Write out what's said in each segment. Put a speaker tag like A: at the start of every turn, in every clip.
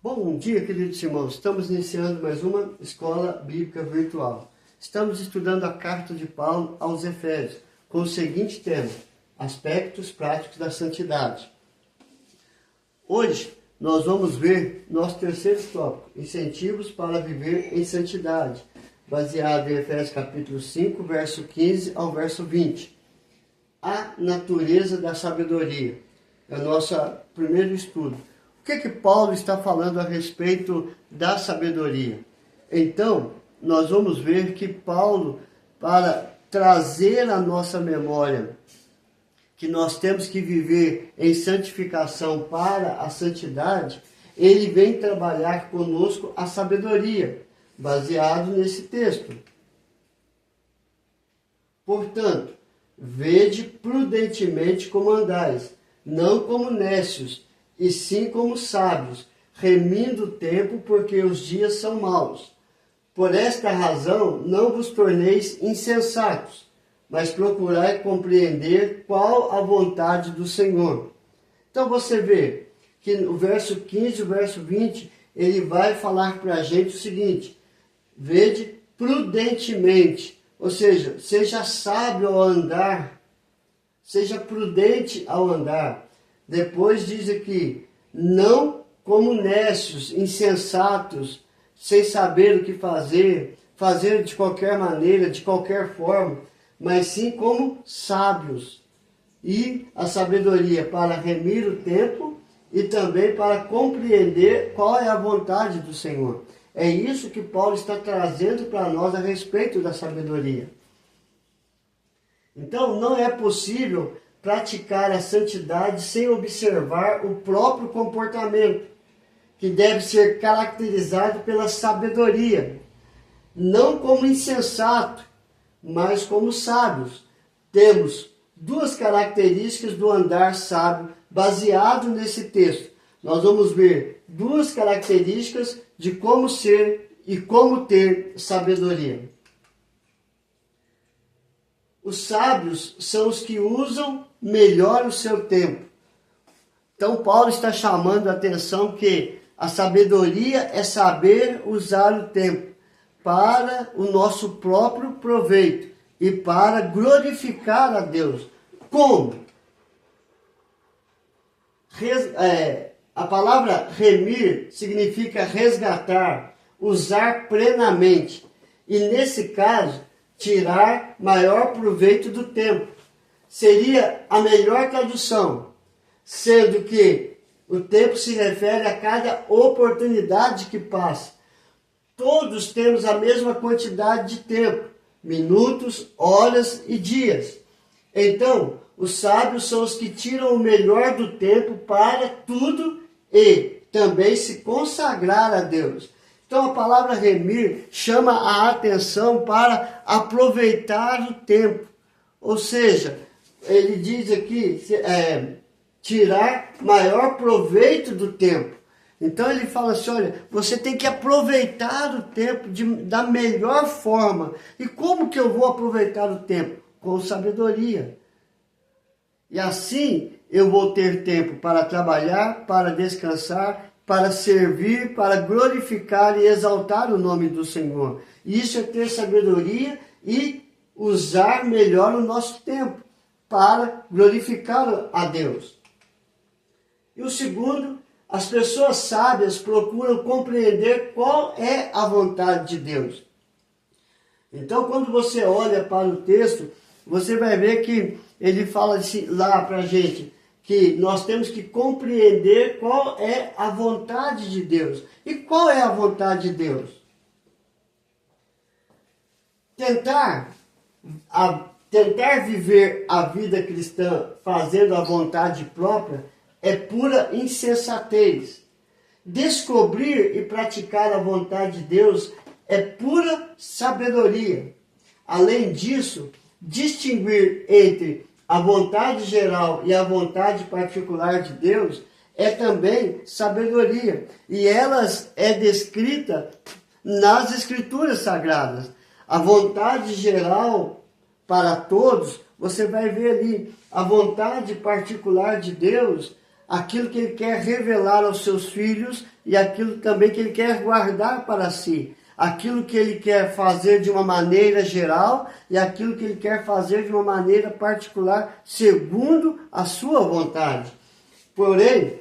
A: Bom dia, queridos irmãos. Estamos iniciando mais uma escola bíblica virtual. Estamos estudando a carta de Paulo aos Efésios, com o seguinte tema: aspectos práticos da santidade. Hoje, nós vamos ver nosso terceiro tópico, incentivos para viver em santidade, baseado em Efésios capítulo 5, verso 15 ao verso 20. A natureza da sabedoria. É o nosso primeiro estudo. O que Paulo está falando a respeito da sabedoria? Então, nós vamos ver que Paulo, para trazer à nossa memória que nós temos que viver em santificação para a santidade, ele vem trabalhar conosco a sabedoria, baseado nesse texto. Portanto, vede prudentemente como andais, não como nécios, e sim como sábios, remindo o tempo, porque os dias são maus. Por esta razão, não vos torneis insensatos, mas procurai compreender qual a vontade do Senhor. Então você vê que o verso 15 e o verso 20, ele vai falar para a gente o seguinte: vede prudentemente, ou seja, seja sábio ao andar, seja prudente ao andar. Depois diz aqui, não como nécios, insensatos, sem saber o que fazer, fazer de qualquer maneira, de qualquer forma, mas sim como sábios. E a sabedoria para remir o tempo e também para compreender qual é a vontade do Senhor. É isso que Paulo está trazendo para nós a respeito da sabedoria. Então, não é possível praticar a santidade sem observar o próprio comportamento, que deve ser caracterizado pela sabedoria, não como insensato, mas como sábios. Temos duas características do andar sábio baseado nesse texto. Nós vamos ver duas características de como ser e como ter sabedoria. Os sábios são os que usam melhor o seu tempo. Então Paulo está chamando a atenção que a sabedoria é saber usar o tempo para o nosso próprio proveito e para glorificar a Deus. Como? A palavra remir significa resgatar, usar plenamente. E nesse caso, tirar maior proveito do tempo. Seria a melhor tradução, sendo que o tempo se refere a cada oportunidade que passa. Todos temos a mesma quantidade de tempo, minutos, horas e dias. Então, os sábios são os que tiram o melhor do tempo para tudo e também se consagrar a Deus. Então a palavra remir chama a atenção para aproveitar o tempo. Ou seja, ele diz aqui, tirar maior proveito do tempo. Então ele fala assim, olha, você tem que aproveitar o tempo da melhor forma. E como que eu vou aproveitar o tempo? Com sabedoria. E assim eu vou ter tempo para trabalhar, para descansar, para servir, para glorificar e exaltar o nome do Senhor. Isso é ter sabedoria e usar melhor o nosso tempo para glorificar a Deus. E o segundo, as pessoas sábias procuram compreender qual é a vontade de Deus. Então, quando você olha para o texto, você vai ver que ele fala lá para a gente que nós temos que compreender qual é a vontade de Deus. E qual é a vontade de Deus? Tentar viver a vida cristã fazendo a vontade própria é pura insensatez. Descobrir e praticar a vontade de Deus é pura sabedoria. Além disso, distinguir entre a vontade geral e a vontade particular de Deus é também sabedoria. E elas é descrita nas Escrituras Sagradas. A vontade geral para todos, você vai ver ali a vontade particular de Deus aquilo que ele quer revelar aos seus filhos e aquilo também que ele quer guardar para si. Aquilo que ele quer fazer de uma maneira geral e aquilo que ele quer fazer de uma maneira particular, segundo a sua vontade. Porém,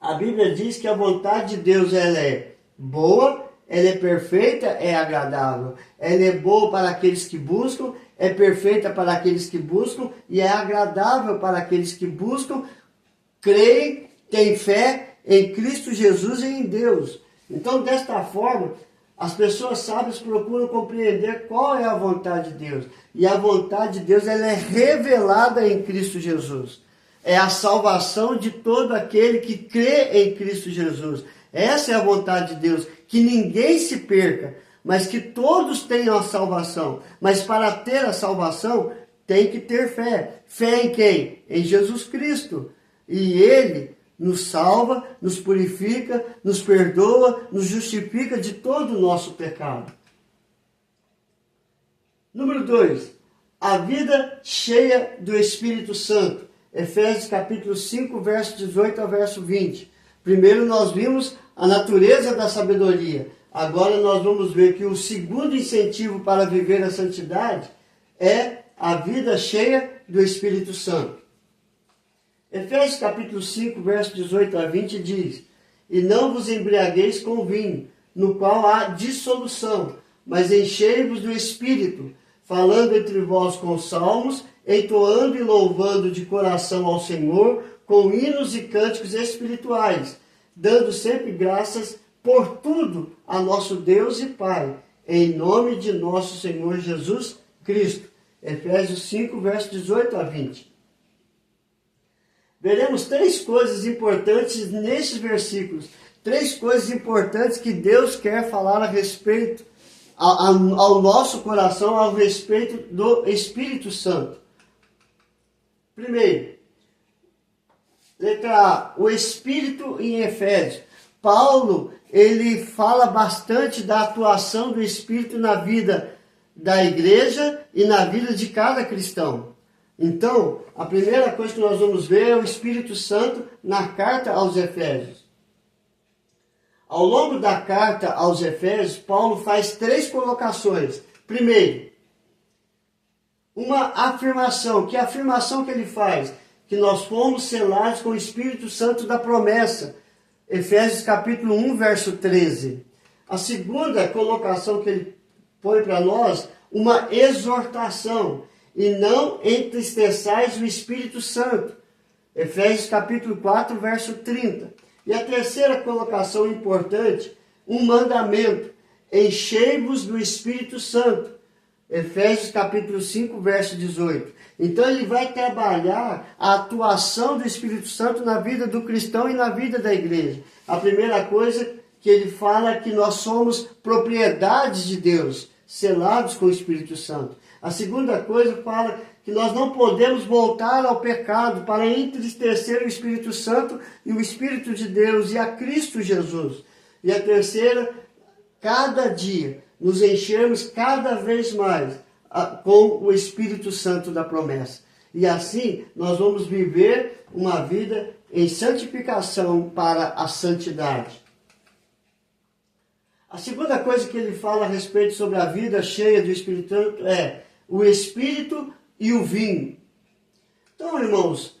A: a Bíblia diz que a vontade de Deus ela é boa, ela é perfeita, é agradável. Ela é boa para aqueles que buscam, é perfeita para aqueles que buscam e é agradável para aqueles que buscam, creem, têm fé em Cristo Jesus e em Deus. Então, desta forma, as pessoas sábias procuram compreender qual é a vontade de Deus. E a vontade de Deus ela é revelada em Cristo Jesus. É a salvação de todo aquele que crê em Cristo Jesus. Essa é a vontade de Deus, que ninguém se perca, mas que todos tenham a salvação. Mas para ter a salvação, tem que ter fé. Fé em quem? Em Jesus Cristo. E Ele nos salva, nos purifica, nos perdoa, nos justifica de todo o nosso pecado. Número 2. A vida cheia do Espírito Santo. Efésios capítulo 5, verso 18 ao verso 20. Primeiro nós vimos a natureza da sabedoria. Agora nós vamos ver que o segundo incentivo para viver a santidade é a vida cheia do Espírito Santo. Efésios capítulo 5, verso 18 a 20 diz: E não vos embriagueis com vinho, no qual há dissolução, mas enchei-vos do Espírito, falando entre vós com salmos, entoando e louvando de coração ao Senhor, com hinos e cânticos espirituais, dando sempre graças por tudo a nosso Deus e Pai, em nome de nosso Senhor Jesus Cristo. Efésios 5, verso 18 a 20. Veremos três coisas importantes nesses versículos. Três coisas importantes que Deus quer falar a respeito, ao nosso coração, ao respeito do Espírito Santo. Primeiro, letra A, o Espírito em Efésios. Paulo, ele fala bastante da atuação do Espírito na vida da igreja e na vida de cada cristão. Então, a primeira coisa que nós vamos ver é o Espírito Santo na carta aos Efésios. Ao longo da carta aos Efésios, Paulo faz três colocações. Primeiro, uma afirmação. Que afirmação que ele faz? Que nós fomos selados com o Espírito Santo da promessa. Efésios capítulo 1, verso 13. A segunda colocação que ele põe para nós, uma exortação. E não entristeçais o Espírito Santo. Efésios capítulo 4, verso 30. E a terceira colocação importante, um mandamento. Enchei-vos do Espírito Santo. Efésios capítulo 5, verso 18. Então ele vai trabalhar a atuação do Espírito Santo na vida do cristão e na vida da igreja. A primeira coisa que ele fala é que nós somos propriedades de Deus, selados com o Espírito Santo. A segunda coisa fala que nós não podemos voltar ao pecado para entristecer o Espírito Santo e o Espírito de Deus e a Cristo Jesus. E a terceira, cada dia nos enchermos cada vez mais com o Espírito Santo da promessa. E assim nós vamos viver uma vida em santificação para a santidade. A segunda coisa que ele fala a respeito sobre a vida cheia do Espírito Santo é o Espírito e o vinho. Então, irmãos,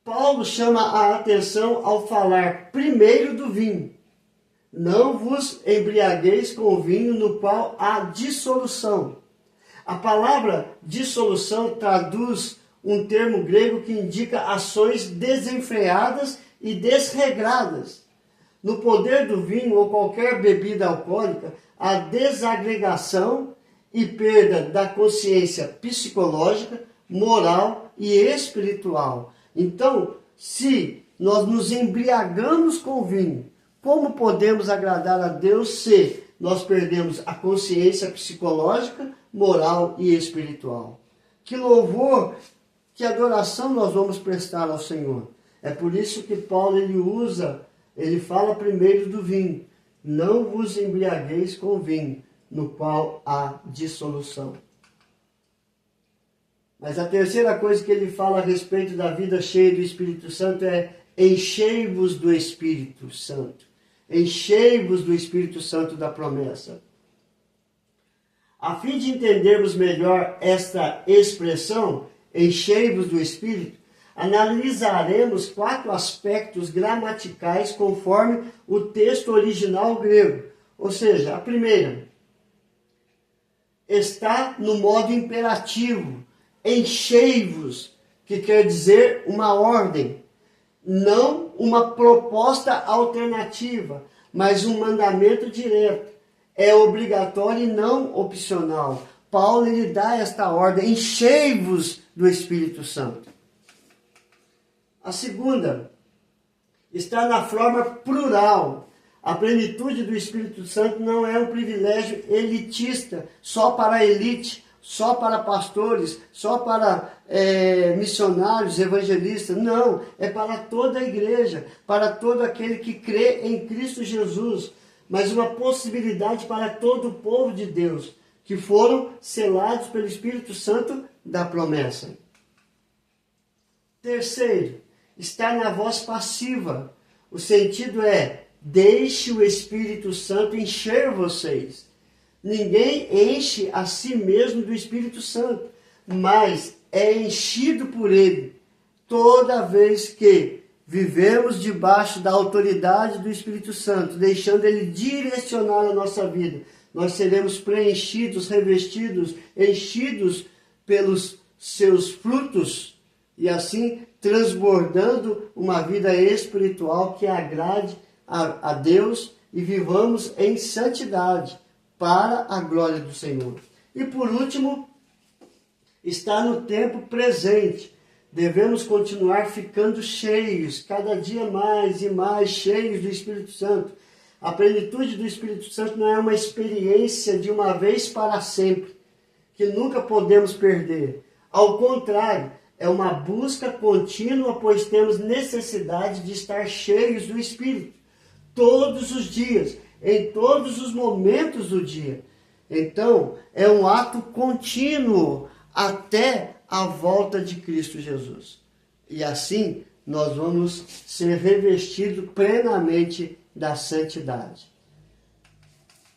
A: Paulo chama a atenção ao falar primeiro do vinho. Não vos embriagueis com vinho no qual há dissolução. A palavra dissolução traduz um termo grego que indica ações desenfreadas e desregradas. No poder do vinho ou qualquer bebida alcoólica, a desagregação e perda da consciência psicológica, moral e espiritual. Então, se nós nos embriagamos com vinho, como podemos agradar a Deus se nós perdemos a consciência psicológica, moral e espiritual? Que louvor, que adoração nós vamos prestar ao Senhor. É por isso que Paulo ele fala primeiro do vinho. Não vos embriagueis com vinho, no qual há dissolução. Mas a terceira coisa que ele fala a respeito da vida cheia do Espírito Santo é enchei-vos do Espírito Santo. Enchei-vos do Espírito Santo da promessa. A fim de entendermos melhor esta expressão, enchei-vos do Espírito, analisaremos 4 aspectos gramaticais conforme o texto original grego. Ou seja, a primeira está no modo imperativo, enchei-vos, que quer dizer uma ordem, não uma proposta alternativa, mas um mandamento direto. É obrigatório e não opcional. Paulo ele dá esta ordem, enchei-vos do Espírito Santo. A segunda está na forma plural. A plenitude do Espírito Santo não é um privilégio elitista, só para a elite, só para pastores, só para missionários, evangelistas. Não, é para toda a igreja, para todo aquele que crê em Cristo Jesus. Mas uma possibilidade para todo o povo de Deus, que foram selados pelo Espírito Santo da promessa. Terceiro, está na voz passiva. O sentido é, deixe o Espírito Santo encher vocês. Ninguém enche a si mesmo do Espírito Santo, mas é enchido por ele toda vez que vivemos debaixo da autoridade do Espírito Santo, deixando ele direcionar a nossa vida. Nós seremos preenchidos, revestidos, enchidos pelos seus frutos e assim transbordando uma vida espiritual que agrade a Deus e vivamos em santidade para a glória do Senhor. E por último, está no tempo presente. Devemos continuar ficando cheios, cada dia mais e mais cheios do Espírito Santo. A plenitude do Espírito Santo não é uma experiência de uma vez para sempre, que nunca podemos perder. Ao contrário, é uma busca contínua, pois temos necessidade de estar cheios do Espírito, todos os dias, em todos os momentos do dia. Então, é um ato contínuo até a volta de Cristo Jesus. E assim, nós vamos ser revestidos plenamente da santidade.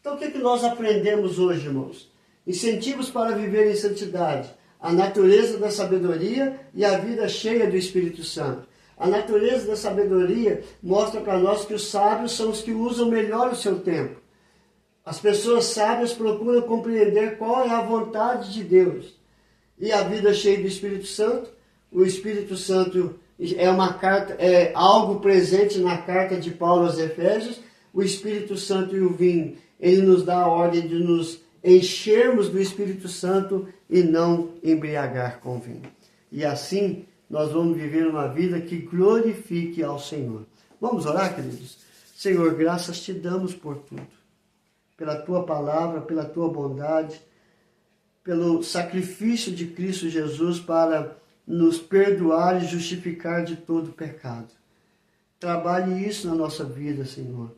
A: Então, o que nós aprendemos hoje, irmãos? Incentivos para viver em santidade. A natureza da sabedoria e a vida cheia do Espírito Santo. A natureza da sabedoria mostra para nós que os sábios são os que usam melhor o seu tempo. As pessoas sábias procuram compreender qual é a vontade de Deus. E a vida cheia do Espírito Santo, o Espírito Santo é uma carta, é algo presente na carta de Paulo aos Efésios. O Espírito Santo e o vinho, ele nos dá a ordem de nos enchermos do Espírito Santo e não embriagar com vinho. E assim nós vamos viver uma vida que glorifique ao Senhor. Vamos orar, queridos? Senhor, graças te damos por tudo. Pela tua palavra, pela tua bondade, pelo sacrifício de Cristo Jesus para nos perdoar e justificar de todo pecado. Trabalhe isso na nossa vida, Senhor.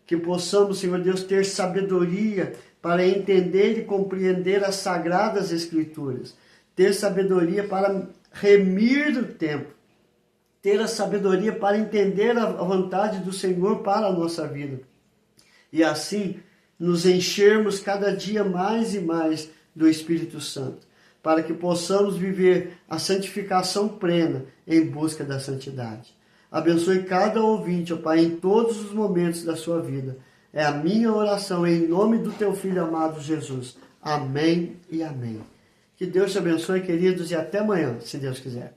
A: Que possamos, Senhor Deus, ter sabedoria para entender e compreender as sagradas Escrituras. Ter sabedoria para remir do tempo. Ter a sabedoria para entender a vontade do Senhor para a nossa vida. E assim, nos enchermos cada dia mais e mais do Espírito Santo, para que possamos viver a santificação plena em busca da santidade. Abençoe cada ouvinte, ó Pai, em todos os momentos da sua vida. É a minha oração em nome do teu Filho amado Jesus. Amém e amém. Que Deus te abençoe, queridos, e até amanhã, se Deus quiser.